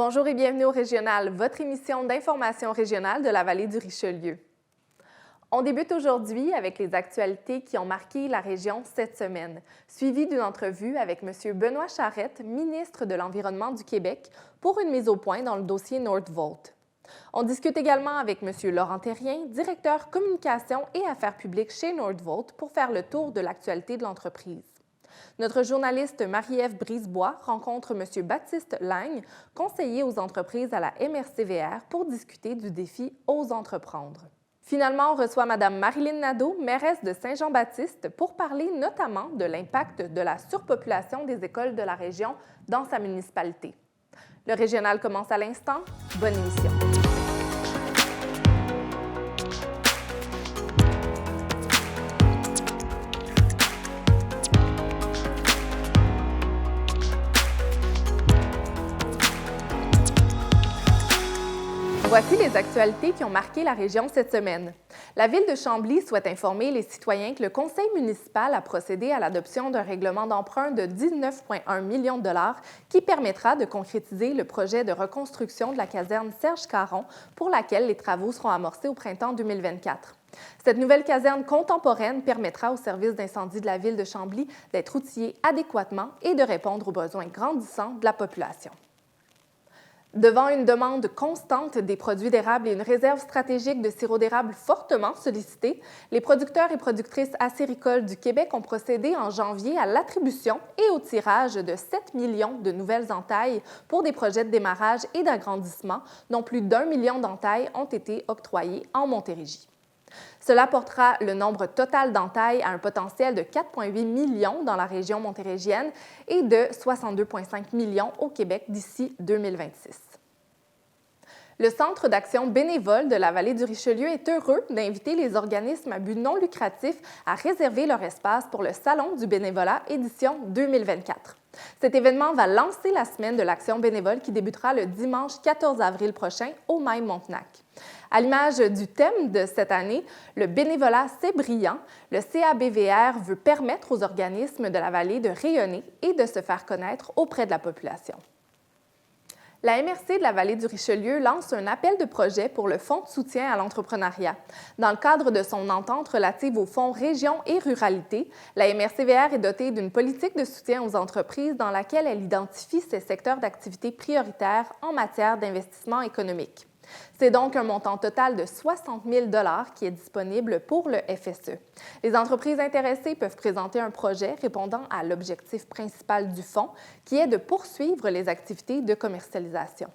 Bonjour et bienvenue au Régional, votre émission d'information régionale de la vallée du Richelieu. On débute aujourd'hui avec les actualités qui ont marqué la région cette semaine, suivies d'une entrevue avec M. Benoît Charette, ministre de l'Environnement du Québec, pour une mise au point dans le dossier Nordvolt. On discute également avec M. Laurent Terrien, directeur communication et affaires publiques chez Nordvolt, pour faire le tour de l'actualité de l'entreprise. Notre journaliste Marie-Ève Brisebois rencontre M. Baptiste Lagne, conseiller aux entreprises à la MRC-VR, pour discuter du défi « Ose entreprendre ». Finalement, on reçoit Mme Marilyn Nadeau, mairesse de Saint-Jean-Baptiste, pour parler notamment de l'impact de la surpopulation des écoles de la région dans sa municipalité. Le Régional commence à l'instant. Bonne émission. Voici les actualités qui ont marqué la région cette semaine. La Ville de Chambly souhaite informer les citoyens que le Conseil municipal a procédé à l'adoption d'un règlement d'emprunt de 19,1 millions de dollars qui permettra de concrétiser le projet de reconstruction de la caserne Serge Caron pour laquelle les travaux seront amorcés au printemps 2024. Cette nouvelle caserne contemporaine permettra au service d'incendie de la Ville de Chambly d'être outillé adéquatement et de répondre aux besoins grandissants de la population. Devant une demande constante des produits d'érable et une réserve stratégique de sirop d'érable fortement sollicitée, les producteurs et productrices acéricoles du Québec ont procédé en janvier à l'attribution et au tirage de 7 millions de nouvelles entailles pour des projets de démarrage et d'agrandissement, dont plus d'1 million d'entailles ont été octroyées en Montérégie. Cela portera le nombre total d'entailles à un potentiel de 4,8 millions dans la région montérégienne et de 62,5 millions au Québec d'ici 2026. Le Centre d'action bénévole de la vallée du Richelieu est heureux d'inviter les organismes à but non lucratif à réserver leur espace pour le Salon du bénévolat édition 2024. Cet événement va lancer la semaine de l'action bénévole qui débutera le dimanche 14 avril prochain au Mail-Montenac. À l'image du thème de cette année, le bénévolat, c'est brillant, le CABVR veut permettre aux organismes de la vallée de rayonner et de se faire connaître auprès de la population. La MRC de la vallée du Richelieu lance un appel de projet pour le Fonds de soutien à l'entrepreneuriat. Dans le cadre de son entente relative aux fonds région et ruralité, la MRC-VR est dotée d'une politique de soutien aux entreprises dans laquelle elle identifie ses secteurs d'activité prioritaires en matière d'investissement économique. C'est donc un montant total de 60 000 $ qui est disponible pour le FSE. Les entreprises intéressées peuvent présenter un projet répondant à l'objectif principal du fonds, qui est de poursuivre les activités de commercialisation.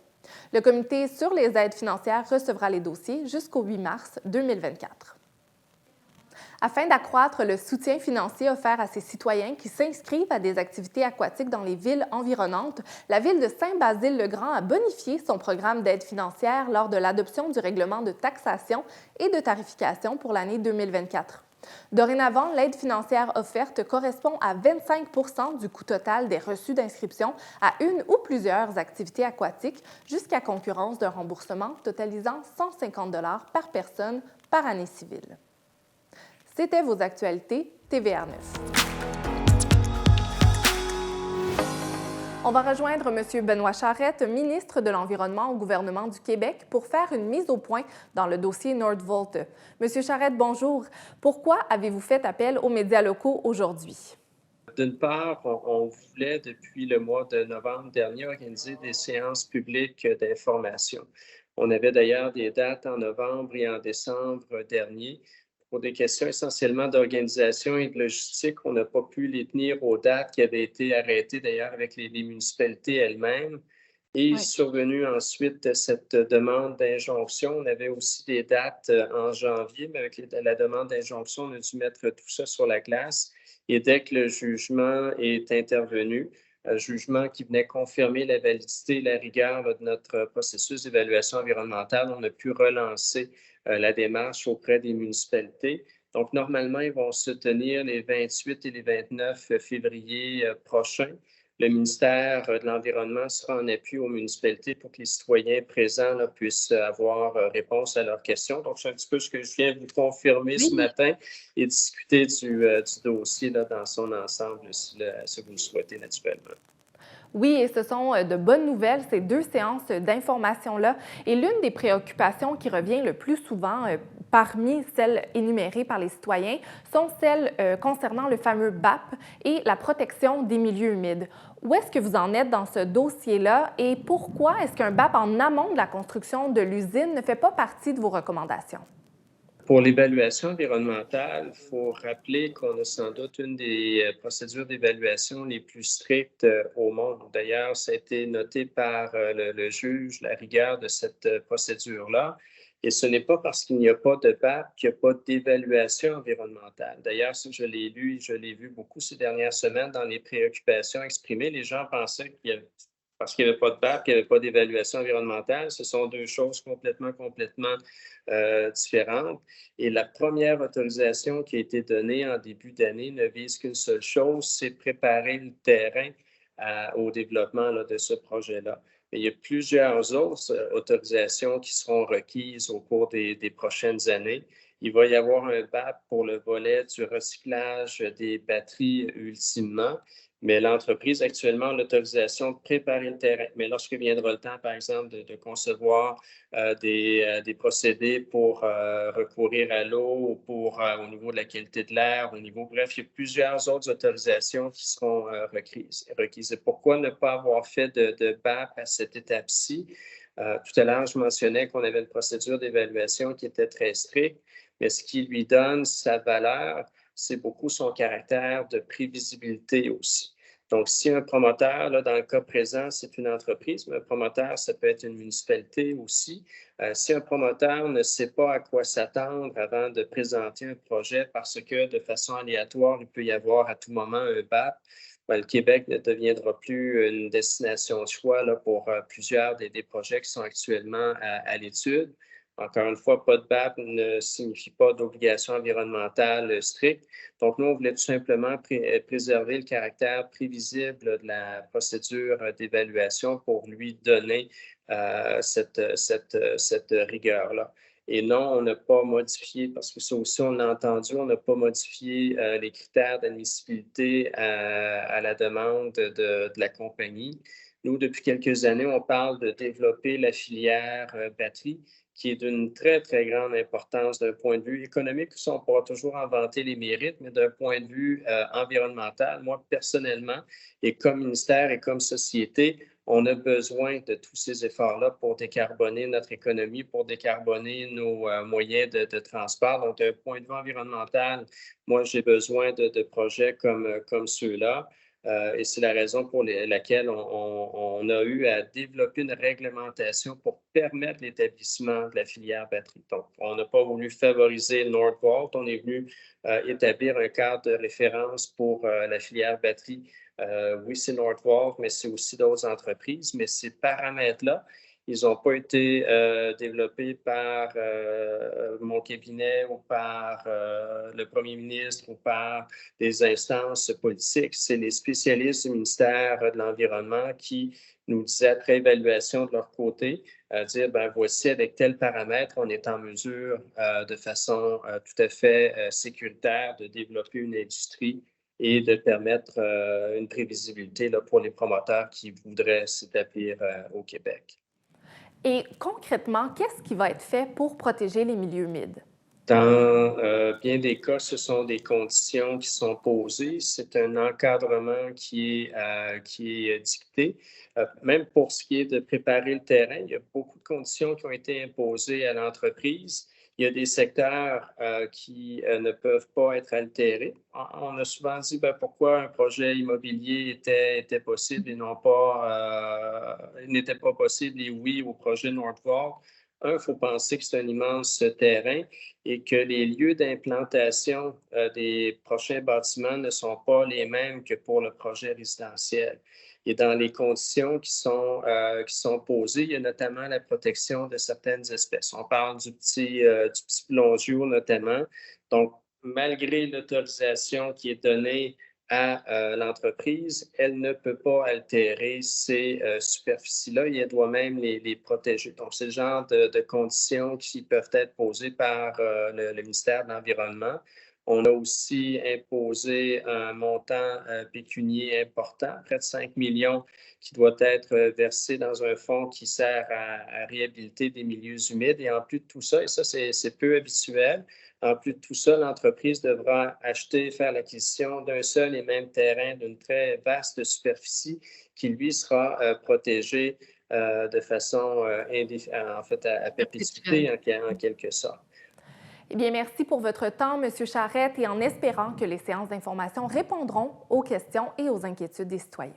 Le comité sur les aides financières recevra les dossiers jusqu'au 8 mars 2024. Afin d'accroître le soutien financier offert à ses citoyens qui s'inscrivent à des activités aquatiques dans les villes environnantes, la Ville de Saint-Basile-le-Grand a bonifié son programme d'aide financière lors de l'adoption du règlement de taxation et de tarification pour l'année 2024. Dorénavant, l'aide financière offerte correspond à 25 % du coût total des reçus d'inscription à une ou plusieurs activités aquatiques jusqu'à concurrence d'un remboursement totalisant 150 $ par personne par année civile. C'était vos actualités TVR 9. On va rejoindre M. Benoît Charette, ministre de l'Environnement au gouvernement du Québec, pour faire une mise au point dans le dossier Nordvolt. M. Charette, bonjour. Pourquoi avez-vous fait appel aux médias locaux aujourd'hui? D'une part, on voulait, depuis le mois de novembre dernier, organiser des séances publiques d'information. On avait d'ailleurs des dates en novembre et en décembre dernier. Pour des questions essentiellement d'organisation et de logistique, on n'a pas pu les tenir aux dates qui avaient été arrêtées d'ailleurs avec les municipalités elles-mêmes. Et Oui. survenue ensuite cette demande d'injonction, on avait aussi des dates en janvier, mais avec la demande d'injonction, on a dû mettre tout ça sur la glace. Et dès que le jugement est intervenu, un jugement qui venait confirmer la validité et la rigueur de notre processus d'évaluation environnementale, on a pu relancer la démarche auprès des municipalités. Donc, normalement, ils vont se tenir les 28 et les 29 février prochains. Le ministère de l'Environnement sera en appui aux municipalités pour que les citoyens présents là, puissent avoir réponse à leurs questions. Donc, c'est un petit peu ce que je viens vous confirmer ce matin et discuter du dossier là, dans son ensemble, si vous le souhaitez naturellement. Oui, et ce sont de bonnes nouvelles, ces deux séances d'information-là. Et l'une des préoccupations qui revient le plus souvent parmi celles énumérées par les citoyens sont celles concernant le fameux BAP et la protection des milieux humides. Où est-ce que vous en êtes dans ce dossier-là et pourquoi est-ce qu'un BAP en amont de la construction de l'usine ne fait pas partie de vos recommandations? Pour l'évaluation environnementale, il faut rappeler qu'on a sans doute une des procédures d'évaluation les plus strictes au monde. D'ailleurs, ça a été noté par le juge, la rigueur de cette procédure-là. Et ce n'est pas parce qu'il n'y a pas de BAP qu'il n'y a pas d'évaluation environnementale. D'ailleurs, ça, je l'ai lu et je l'ai vu beaucoup ces dernières semaines dans les préoccupations exprimées. Les gens pensaient qu'il y avait parce qu'il n'y avait pas de BAP, qu'il n'y avait pas d'évaluation environnementale. Ce sont deux choses complètement différentes. Et la première autorisation qui a été donnée en début d'année ne vise qu'une seule chose, c'est préparer le terrain au développement là, de ce projet-là. Mais il y a plusieurs autres autorisations qui seront requises au cours des prochaines années. Il va y avoir un BAP pour le volet du recyclage des batteries ultimement, mais l'entreprise actuellement a l'autorisation de préparer le terrain. Mais lorsque viendra le temps, par exemple, de concevoir des procédés pour recourir à l'eau, pour au niveau de la qualité de l'air, bref, il y a plusieurs autres autorisations qui seront requises. Et pourquoi ne pas avoir fait de BAP à cette étape-ci? Tout à l'heure, je mentionnais qu'on avait une procédure d'évaluation qui était très stricte, mais ce qui lui donne sa valeur, c'est beaucoup son caractère de prévisibilité aussi. Donc, si un promoteur, là, dans le cas présent, c'est une entreprise, mais un promoteur, ça peut être une municipalité aussi. Si un promoteur ne sait pas à quoi s'attendre avant de présenter un projet parce que de façon aléatoire, il peut y avoir à tout moment un BAP, ben, le Québec ne deviendra plus une destination de choix là, pour plusieurs des projets qui sont actuellement à l'étude. Encore une fois, pas de BAP ne signifie pas d'obligation environnementale stricte. Donc, nous, on voulait tout simplement préserver le caractère prévisible de la procédure d'évaluation pour lui donner cette rigueur-là. Et non, on n'a pas modifié, parce que ça aussi, on l'a entendu, on n'a pas modifié les critères d'admissibilité à la demande de la compagnie. Nous, depuis quelques années, on parle de développer la filière batterie, qui est d'une très grande importance d'un point de vue économique. On pourra toujours en vanter les mérites, mais d'un point de vue environnemental, moi, personnellement, et comme ministère et comme société, on a besoin de tous ces efforts-là pour décarboner notre économie, pour décarboner nos moyens de transport. Donc, d'un point de vue environnemental, moi, j'ai besoin de projets comme ceux-là. Et c'est la raison pour laquelle on a eu à développer une réglementation pour permettre l'établissement de la filière batterie. Donc, on n'a pas voulu favoriser Nordvolt, on est venu établir un cadre de référence pour la filière batterie. Oui, c'est Nordvolt, mais c'est aussi d'autres entreprises. Mais ces paramètres-là, ils n'ont pas été développés par mon cabinet ou par le premier ministre ou par des instances politiques. C'est les spécialistes du ministère de l'Environnement qui nous disaient, après évaluation de leur côté, dire, ben voici, avec tel paramètre, on est en mesure de façon tout à fait sécuritaire de développer une industrie et de permettre une prévisibilité là, pour les promoteurs qui voudraient s'établir au Québec. Et concrètement, qu'est-ce qui va être fait pour protéger les milieux humides? Dans bien des cas, ce sont des conditions qui sont posées. C'est un encadrement qui est dicté. Même pour ce qui est de préparer le terrain, il y a beaucoup de conditions qui ont été imposées à l'entreprise. Il y a des secteurs qui ne peuvent pas être altérés. On a souvent dit ben, pourquoi un projet immobilier était possible et non pas n'était pas possible et oui au projet Nordvolt. Il faut penser que c'est un immense terrain et que les lieux d'implantation des prochains bâtiments ne sont pas les mêmes que pour le projet résidentiel. Et dans les conditions qui sont posées, il y a notamment la protection de certaines espèces. On parle du petit plongeon notamment. Donc, malgré l'autorisation qui est donnée à l'entreprise, elle ne peut pas altérer ces superficies-là et elle doit même les protéger. Donc, c'est le genre de conditions qui peuvent être posées par le ministère de l'Environnement. On a aussi imposé un montant pécunier important, près de 5 millions, qui doit être versé dans un fonds qui sert à réhabiliter des milieux humides. Et en plus de tout ça, et ça c'est peu habituel, en plus de tout ça, l'entreprise devra faire l'acquisition d'un seul et même terrain d'une très vaste superficie qui, lui, sera protégé de façon à perpétuité en quelque sorte. Eh bien, merci pour votre temps, M. Charette, et en espérant que les séances d'information répondront aux questions et aux inquiétudes des citoyens.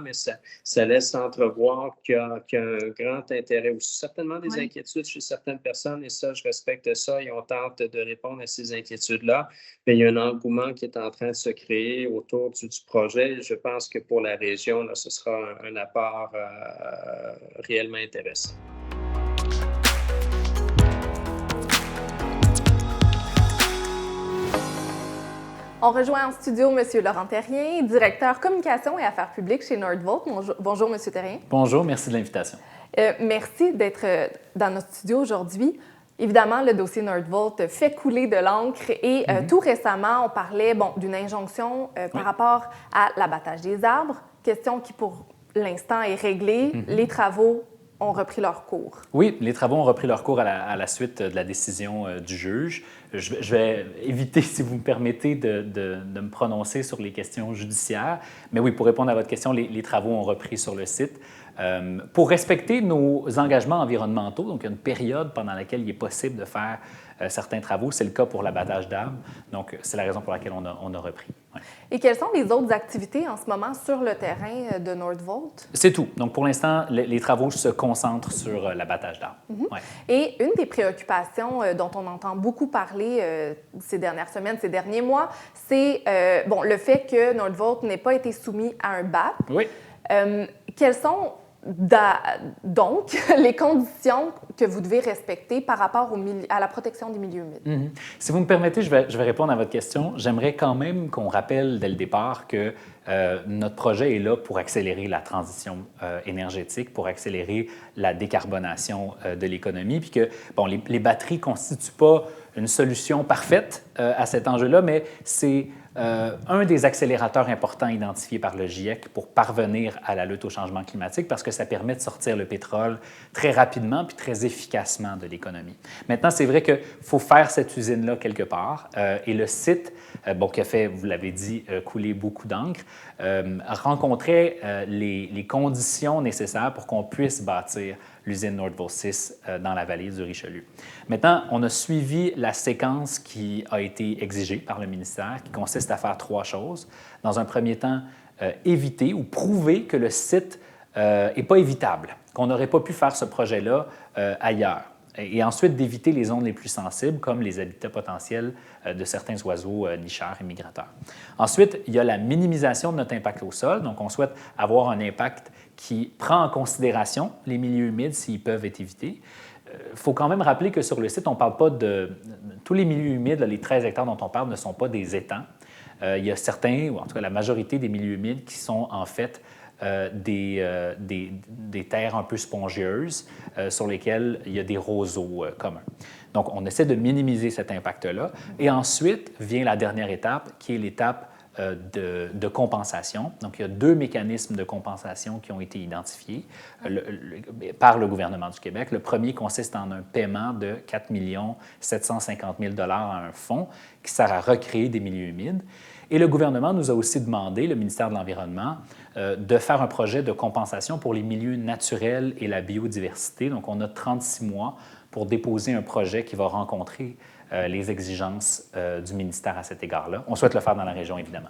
Mais ça laisse entrevoir qu'il y a un grand intérêt aussi, certainement des inquiétudes chez certaines personnes, et ça, je respecte ça, et on tente de répondre à ces inquiétudes-là. Mais il y a un engouement qui est en train de se créer autour du projet. Je pense que pour la région, là, ce sera un apport réellement intéressant. On rejoint en studio M. Laurent Terrien, directeur communication et affaires publiques chez Nordvolt. Bonjour, M. Terrien. Bonjour, merci de l'invitation. Merci d'être dans notre studio aujourd'hui. Évidemment, le dossier Nordvolt fait couler de l'encre et tout récemment, on parlait d'une injonction par rapport à l'abattage des arbres, question qui pour l'instant est réglée. Les travaux ont repris leur cours. Oui, les travaux ont repris leur cours à la suite de la décision du juge. Je vais éviter, si vous me permettez, de me prononcer sur les questions judiciaires. Mais oui, pour répondre à votre question, les travaux ont repris sur le site. Pour respecter nos engagements environnementaux, donc il y a une période pendant laquelle il est possible de faire certains travaux. C'est le cas pour l'abattage d'arbres. Donc, c'est la raison pour laquelle on a repris. Ouais. Et quelles sont les autres activités en ce moment sur le terrain de Nordvolt? C'est tout. Donc, pour l'instant, les travaux se concentrent sur l'abattage d'arbres. Ouais. Et une des préoccupations dont on entend beaucoup parler ces dernières semaines, ces derniers mois, c'est le fait que Nordvolt n'ait pas été soumis à un BAP. Oui. Quelles sont donc les conditions que vous devez respecter par rapport à la protection des milieux humides? Si vous me permettez, je vais répondre à votre question. J'aimerais quand même qu'on rappelle dès le départ que notre projet est là pour accélérer la transition énergétique, pour accélérer la décarbonation de l'économie, puis que les batteries ne constituent pas une solution parfaite à cet enjeu-là, mais c'est un des accélérateurs importants identifiés par le GIEC pour parvenir à la lutte au changement climatique parce que ça permet de sortir le pétrole très rapidement puis très efficacement de l'économie. Maintenant, c'est vrai qu'il faut faire cette usine-là quelque part et le site, qui a fait, vous l'avez dit, couler beaucoup d'encre, rencontrait les conditions nécessaires pour qu'on puisse bâtir l'usine Nordvolt 6 dans la vallée du Richelieu. Maintenant, on a suivi la séquence qui a été exigée par le ministère, qui consiste à faire 3 choses. Dans un premier temps, éviter ou prouver que le site n'est pas évitable, qu'on n'aurait pas pu faire ce projet-là ailleurs. Et ensuite, d'éviter les zones les plus sensibles, comme les habitats potentiels de certains oiseaux nicheurs et migrateurs. Ensuite, il y a la minimisation de notre impact au sol. Donc, on souhaite avoir un impact qui prend en considération les milieux humides s'ils peuvent être évités. Il faut quand même rappeler que sur le site, on ne parle pas de... Tous les milieux humides, les 13 hectares dont on parle, ne sont pas des étangs. Il y a certains, ou en tout cas la majorité des milieux humides qui sont en fait des terres un peu spongieuses sur lesquelles il y a des roseaux communs. Donc, on essaie de minimiser cet impact-là. Et ensuite vient la dernière étape, qui est l'étape de compensation. Donc, il y a 2 mécanismes de compensation qui ont été identifiés par le gouvernement du Québec. Le premier consiste en un paiement de 4 750 000 $ à un fonds qui sert à recréer des milieux humides. Et le gouvernement nous a aussi demandé, le ministère de l'Environnement, de faire un projet de compensation pour les milieux naturels et la biodiversité. Donc, on a 36 mois pour déposer un projet qui va rencontrer les exigences du ministère à cet égard-là. On souhaite le faire dans la région, évidemment.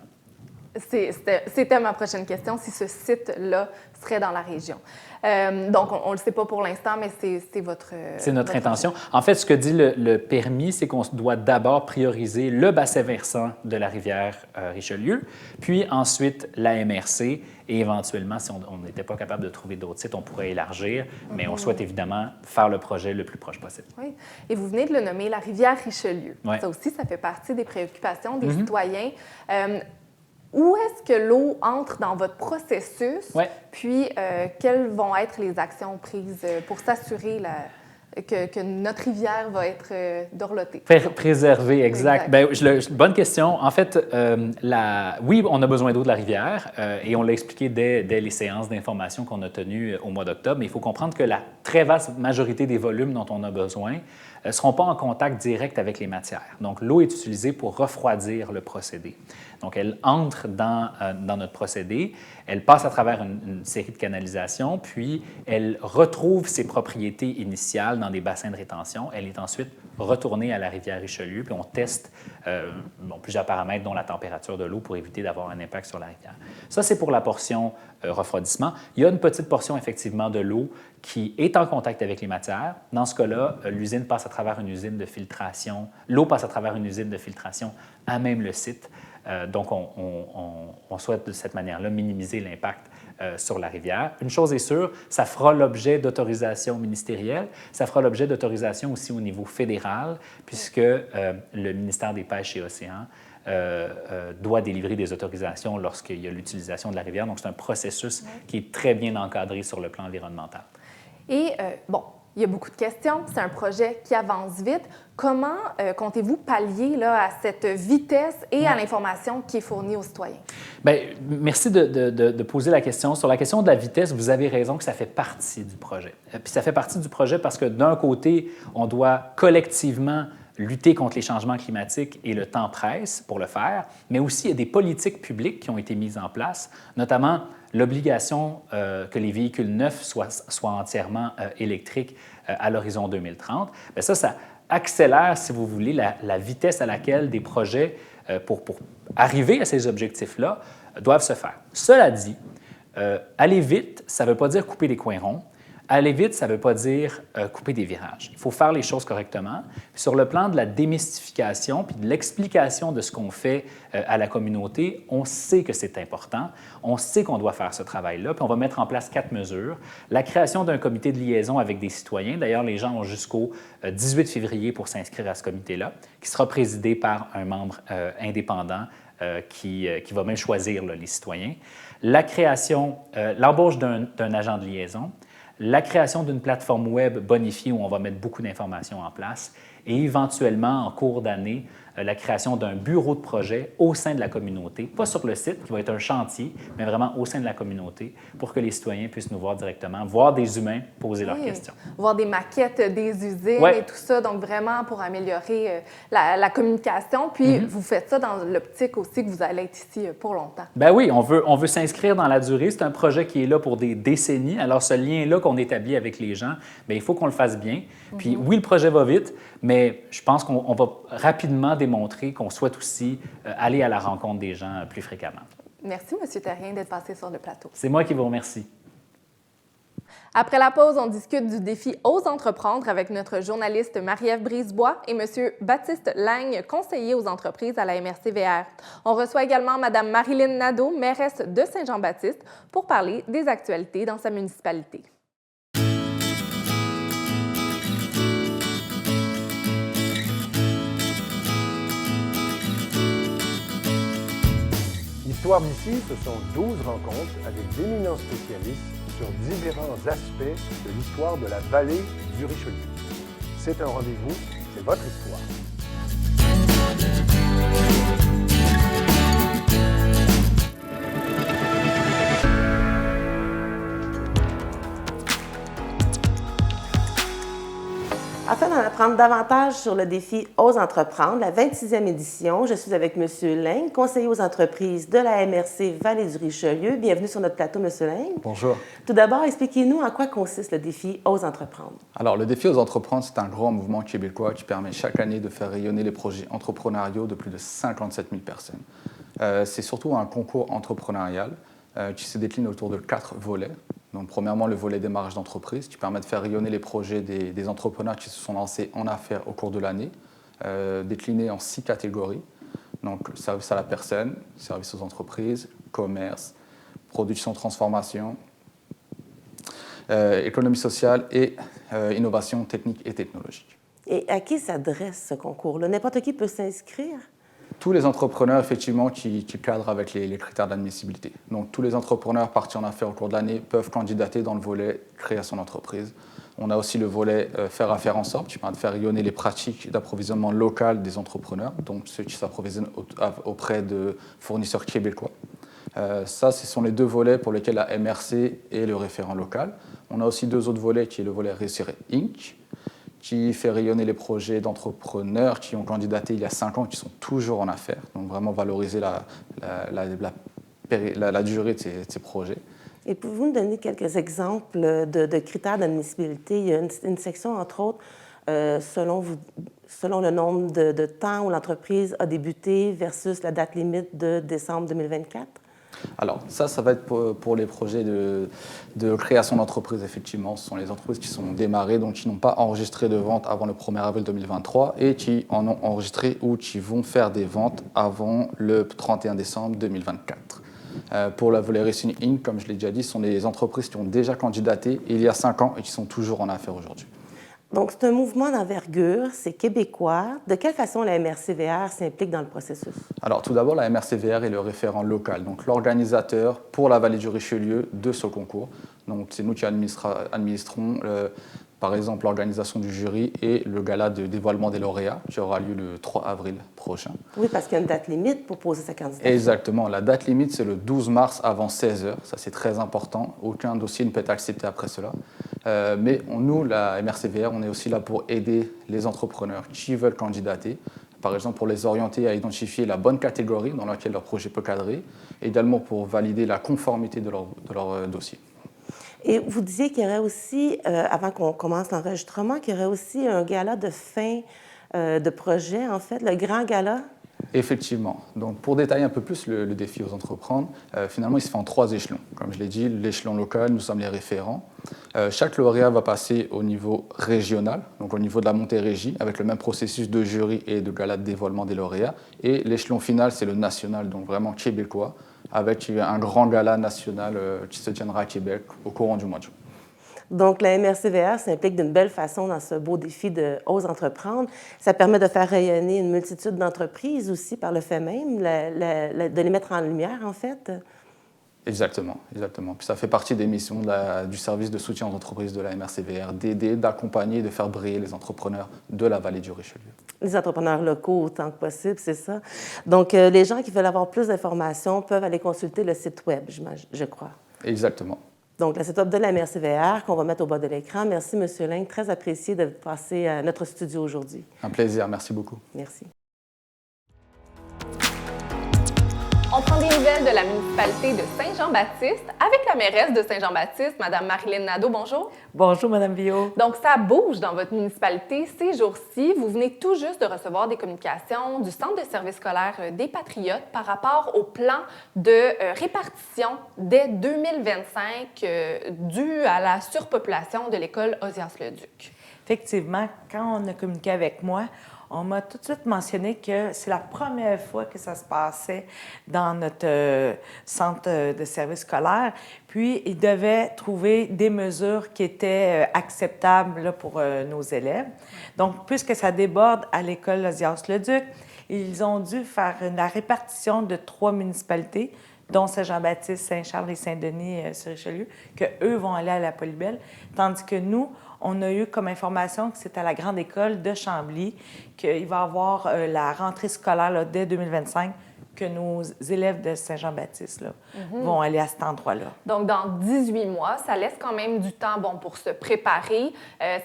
C'était ma prochaine question, si ce site-là serait dans la région. Donc, on ne le sait pas pour l'instant, mais c'est votre... C'est notre intention. En fait, ce que dit le permis, c'est qu'on doit d'abord prioriser le bassin versant de la rivière Richelieu, puis ensuite la MRC, et éventuellement, si on n'était pas capable de trouver d'autres sites, on pourrait élargir, mais on souhaite évidemment faire le projet le plus proche possible. Oui. Et vous venez de le nommer, la rivière Richelieu. Ouais. Ça aussi, ça fait partie des préoccupations des citoyens. Où est-ce que l'eau entre dans votre processus? Ouais. Puis, quelles vont être les actions prises pour s'assurer que notre rivière va être dorlotée. Préserver, exact. Bien, bonne question. En fait, oui, on a besoin d'eau de la rivière et on l'a expliqué dès les séances d'information qu'on a tenues au mois d'octobre, mais il faut comprendre que la très vaste majorité des volumes dont on a besoin ne seront pas en contact direct avec les matières. Donc, l'eau est utilisée pour refroidir le procédé. Donc, elle entre dans notre procédé, elle passe à travers une série de canalisations, puis elle retrouve ses propriétés initiales dans des bassins de rétention. Elle est ensuite retournée à la rivière Richelieu, puis on teste plusieurs paramètres, dont la température de l'eau, pour éviter d'avoir un impact sur la rivière. Ça, c'est pour la portion refroidissement. Il y a une petite portion, effectivement, de l'eau qui est en contact avec les matières. Dans ce cas-là, l'usine passe à travers une usine de filtration. L'eau passe à travers une usine de filtration à même le site. Donc, on souhaite de cette manière-là minimiser l'impact sur la rivière. Une chose est sûre, ça fera l'objet d'autorisation ministérielle, ça fera l'objet d'autorisation aussi au niveau fédéral, puisque le ministère des Pêches et Océans doit délivrer des autorisations lorsqu'il y a l'utilisation de la rivière. Donc, c'est un processus qui est très bien encadré sur le plan environnemental. Et, il y a beaucoup de questions. C'est un projet qui avance vite. Comment comptez-vous pallier à cette vitesse et à l'information qui est fournie aux citoyens? Bien, merci de poser la question. Sur la question de la vitesse, vous avez raison que ça fait partie du projet. Puis ça fait partie du projet parce que d'un côté, on doit collectivement lutter contre les changements climatiques et le temps presse pour le faire, mais aussi il y a des politiques publiques qui ont été mises en place, notamment l'obligation que les véhicules neufs soient entièrement électriques à l'horizon 2030. Bien, ça accélère, si vous voulez, la vitesse à laquelle des projets, pour arriver à ces objectifs-là, doivent se faire. Cela dit, aller vite, ça ne veut pas dire couper les coins ronds. Aller vite, ça ne veut pas dire couper des virages. Il faut faire les choses correctement. Puis sur le plan de la démystification puis de l'explication de ce qu'on fait à la communauté, on sait que c'est important. On sait qu'on doit faire ce travail-là. Puis on va mettre en place 4 mesures. La création d'un comité de liaison avec des citoyens. D'ailleurs, les gens ont jusqu'au 18 février pour s'inscrire à ce comité-là, qui sera présidé par un membre indépendant qui va même choisir les citoyens. La création, l'embauche d'un agent de liaison. La création d'une plateforme web bonifiée où on va mettre beaucoup d'informations en place et éventuellement, en cours d'année, la création d'un bureau de projet au sein de la communauté, pas sur le site, qui va être un chantier, mais vraiment au sein de la communauté pour que les citoyens puissent nous voir directement, voir des humains poser leurs questions. Voir des maquettes des usines et tout ça, donc vraiment pour améliorer la communication. Puis vous faites ça dans l'optique aussi que vous allez être ici pour longtemps. Ben oui, on veut s'inscrire dans la durée. C'est un projet qui est là pour des décennies. Alors ce lien-là qu'on établit avec les gens, bien, il faut qu'on le fasse bien. Puis oui, le projet va vite, mais je pense qu'on va rapidement démontrer qu'on souhaite aussi aller à la rencontre des gens plus fréquemment. Merci, M. Therrien, d'être passé sur le plateau. C'est moi qui vous remercie. Après la pause, on discute du défi Ose entreprendre avec notre journaliste Marie-Ève Brisebois et M. Baptiste Lagne, conseiller aux entreprises à la MRC-VR. On reçoit également Mme Marilyn Nadeau, mairesse de Saint-Jean-Baptiste, pour parler des actualités dans sa municipalité. L'histoire d'ici, ce sont 12 rencontres avec d'éminents spécialistes sur différents aspects de l'histoire de la vallée du Richelieu. C'est un rendez-vous, c'est votre histoire. Afin d'en apprendre davantage sur le défi Ose entreprendre, la 26e édition, je suis avec M. Laing, conseiller aux entreprises de la MRC Vallée du Richelieu. Bienvenue sur notre plateau, M. Laing. Bonjour. Tout d'abord, expliquez-nous en quoi consiste le défi Ose entreprendre. Alors, le défi Ose entreprendre, c'est un grand mouvement québécois qui permet chaque année de faire rayonner les projets entrepreneuriaux de plus de 57 000 personnes. C'est surtout un concours entrepreneurial qui se décline autour de 4 volets. Donc, premièrement, le volet démarrage d'entreprise qui permet de faire rayonner les projets des entrepreneurs qui se sont lancés en affaires au cours de l'année, déclinés en 6 catégories. Donc, service à la personne, service aux entreprises, commerce, production, transformation, économie sociale et innovation technique et technologique. Et à qui s'adresse ce concours-là? N'importe qui peut s'inscrire? Tous les entrepreneurs, effectivement, qui cadrent avec les critères d'admissibilité. Donc, tous les entrepreneurs partis en affaires au cours de l'année peuvent candidater dans le volet création d'entreprise. On a aussi le volet faire affaire ensemble, qui permet de faire rayonner les pratiques d'approvisionnement local des entrepreneurs, donc ceux qui s'approvisionnent auprès de fournisseurs québécois. Ça, ce sont les deux volets pour lesquels la MRC est le référent local. On a aussi deux autres volets, qui est le volet Réussir Inc., qui fait rayonner les projets d'entrepreneurs qui ont candidaté il y a 5 ans, qui sont toujours en affaires, donc vraiment valoriser la durée de ces projets. Et pouvez-vous nous donner quelques exemples de critères d'admissibilité? Il y a une section, entre autres, selon le nombre de temps où l'entreprise a débuté versus la date limite de décembre 2024? Alors, ça va être pour les projets de création d'entreprise, effectivement. Ce sont les entreprises qui sont démarrées, donc qui n'ont pas enregistré de vente avant le 1er avril 2023 et qui en ont enregistré ou qui vont faire des ventes avant le 31 décembre 2024. Pour la volet Racing Inc., comme je l'ai déjà dit, ce sont des entreprises qui ont déjà candidaté il y a 5 ans et qui sont toujours en affaires aujourd'hui. Donc, c'est un mouvement d'envergure, c'est québécois. De quelle façon la MRC-VR s'implique dans le processus? Alors, tout d'abord, la MRC-VR est le référent local, donc l'organisateur pour la vallée du Richelieu de ce concours. Donc, c'est nous qui administrons, par exemple, l'organisation du jury et le gala de dévoilement des lauréats qui aura lieu le 3 avril prochain. Oui, parce qu'il y a une date limite pour poser sa candidature. Exactement. La date limite, c'est le 12 mars avant 16 h. Ça, c'est très important. Aucun dossier ne peut être accepté après cela. Mais nous, la MRC-VR, on est aussi là pour aider les entrepreneurs qui veulent candidater. Par exemple, pour les orienter à identifier la bonne catégorie dans laquelle leur projet peut cadrer, et également pour valider la conformité de leur dossier. Et vous disiez qu'il y aurait aussi, avant qu'on commence l'enregistrement, qu'il y aurait aussi un gala de fin de projet, en fait, le grand gala. Effectivement. Donc, pour détailler un peu plus le défi aux entreprendre, finalement, il se fait en 3 échelons. Comme je l'ai dit, l'échelon local, nous sommes les référents. Chaque lauréat va passer au niveau régional, donc au niveau de la Montérégie, avec le même processus de jury et de gala de dévoilement des lauréats. Et l'échelon final, c'est le national, donc vraiment québécois, avec un grand gala national qui se tiendra à Québec au courant du mois de juin. Donc, la MRC-VR s'implique d'une belle façon dans ce beau défi de Ose entreprendre. Ça permet de faire rayonner une multitude d'entreprises aussi par le fait même, de les mettre en lumière, en fait. Exactement, exactement. Puis ça fait partie des missions du service de soutien aux entreprises de la MRC-VR, d'aider, d'accompagner, de faire briller les entrepreneurs de la vallée du Richelieu. Les entrepreneurs locaux autant que possible, c'est ça. Donc, les gens qui veulent avoir plus d'informations peuvent aller consulter le site Web, je crois. Exactement. Donc, le site Web de la MRC-VR qu'on va mettre au bas de l'écran. Merci, M. Laing. Très apprécié de passer à notre studio aujourd'hui. Un plaisir. Merci beaucoup. Merci. On prend des nouvelles de la municipalité de Saint-Jean-Baptiste avec la mairesse de Saint-Jean-Baptiste, Mme Marilyn Nadeau. Bonjour. Bonjour, Mme Biot. Donc, ça bouge dans votre municipalité ces jours-ci. Vous venez tout juste de recevoir des communications du Centre de services scolaires des Patriotes par rapport au plan de répartition dès 2025 dû à la surpopulation de l'école Ozias-le-Duc. Effectivement, quand on a communiqué avec moi, on m'a tout de suite mentionné que c'est la première fois que ça se passait dans notre centre de services scolaires. Puis, ils devaient trouver des mesures qui étaient acceptables là, pour nos élèves. Donc, puisque ça déborde à l'école Ozias-le-Duc, ils ont dû faire la répartition de 3 municipalités, dont Saint-Jean-Baptiste, Saint-Charles et Saint-Denis sur Richelieu, qu'eux vont aller à la Polybelle, tandis que nous, on a eu comme information que c'est à la grande école de Chambly qu'il va y avoir la rentrée scolaire là, dès 2025, que nos élèves de Saint-Jean-Baptiste là, vont aller à cet endroit-là. Donc, dans 18 mois, ça laisse quand même du temps pour se préparer.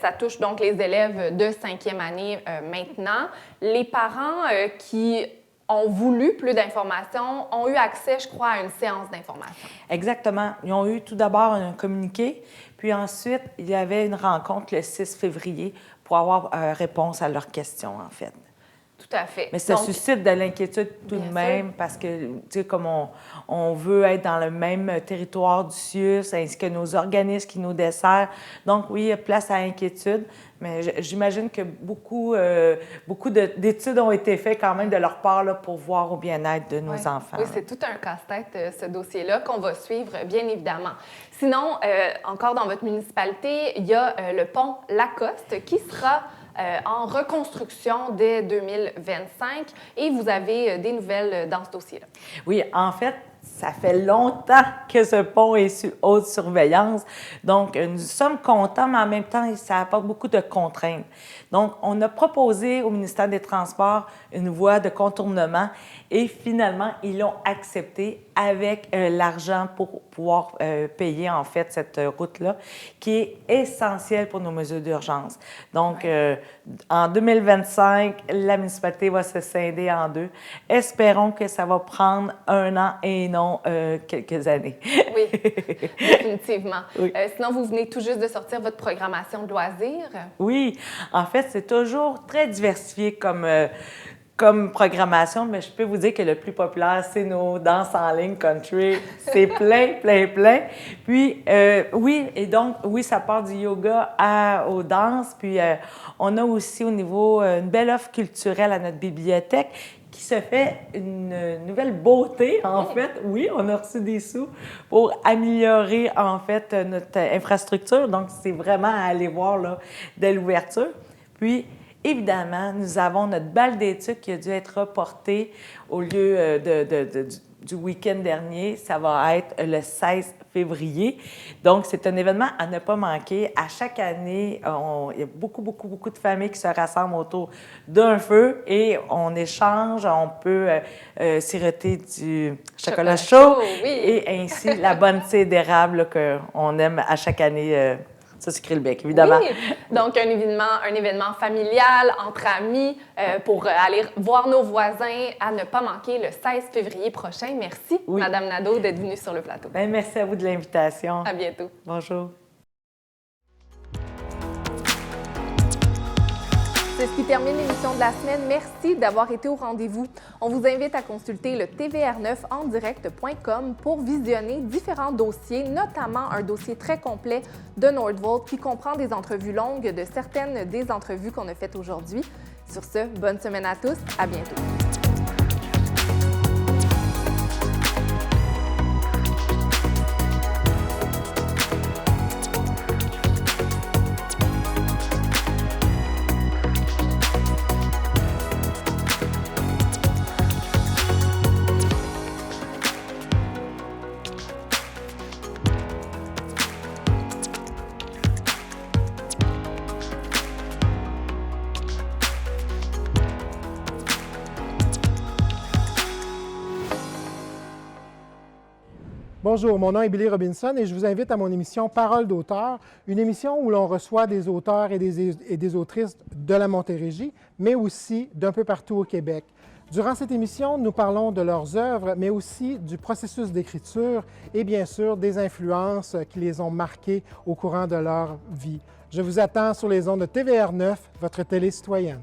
Ça touche donc les élèves de 5e année maintenant. Les parents qui ont voulu plus d'informations, ont eu accès, je crois, à une séance d'information. Exactement. Ils ont eu tout d'abord un communiqué, puis ensuite, il y avait une rencontre le 6 février pour avoir réponse à leurs questions, en fait. Tout à fait. Mais ça suscite de l'inquiétude tout de même parce que, tu sais, comme on veut être dans le même territoire du CIUS, ainsi que nos organismes qui nous desservent. Donc, oui, il y a place à inquiétude, mais j'imagine que beaucoup d'études ont été faites quand même de leur part là, pour voir au bien-être de nos enfants. Oui, c'est tout un casse-tête, ce dossier-là, qu'on va suivre, bien évidemment. Sinon, encore dans votre municipalité, il y a le pont Lacoste qui sera en reconstruction dès 2025 et vous avez des nouvelles dans ce dossier-là. Oui, en fait, ça fait longtemps que ce pont est sous haute surveillance. Donc, nous sommes contents, mais en même temps, ça apporte beaucoup de contraintes. Donc, on a proposé au ministère des Transports une voie de contournement et finalement, ils l'ont accepté avec l'argent pour pouvoir payer, en fait, cette route-là, qui est essentielle pour nos mesures d'urgence. Donc, en 2025, la municipalité va se scinder en deux. Espérons que ça va prendre 1 an et non quelques années. Oui, définitivement. Oui. Sinon, vous venez tout juste de sortir votre programmation de loisirs. Oui, en fait, c'est toujours très diversifié comme programmation, mais je peux vous dire que le plus populaire, c'est nos danses en ligne country. C'est plein, plein, plein. Puis, oui, ça part du yoga aux danses. Puis, on a aussi au niveau une belle offre culturelle à notre bibliothèque qui se fait une nouvelle beauté, en fait. Oui, on a reçu des sous pour améliorer, en fait, notre infrastructure. Donc, c'est vraiment à aller voir là, dès l'ouverture. Puis, évidemment, nous avons notre bal d'études qui a dû être reporté au lieu du week-end dernier. Ça va être le 16 février. Donc, c'est un événement à ne pas manquer. À chaque année, il y a beaucoup, beaucoup, beaucoup de familles qui se rassemblent autour d'un feu et on échange, on peut siroter du chocolat chaud oui. et ainsi la bonne thé d'érable qu'on aime à chaque année. Ça, c'est Krillbeck, évidemment. Oui, donc un événement familial, entre amis, pour aller voir nos voisins à ne pas manquer le 16 février prochain. Merci, Oui. Madame Nadeau, d'être venue sur le plateau. Bien, merci à vous de l'invitation. À bientôt. Bonjour. C'est ce qui termine l'émission de la semaine. Merci d'avoir été au rendez-vous. On vous invite à consulter le tvr9endirect.com pour visionner différents dossiers, notamment un dossier très complet de Nordvolt qui comprend des entrevues longues de certaines des entrevues qu'on a faites aujourd'hui. Sur ce, bonne semaine à tous. À bientôt. Bonjour, mon nom est Billy Robinson et je vous invite à mon émission Parole d'auteur, une émission où l'on reçoit des auteurs et des autrices de la Montérégie, mais aussi d'un peu partout au Québec. Durant cette émission, nous parlons de leurs œuvres, mais aussi du processus d'écriture et bien sûr des influences qui les ont marquées au courant de leur vie. Je vous attends sur les ondes de TVR9, votre télé citoyenne.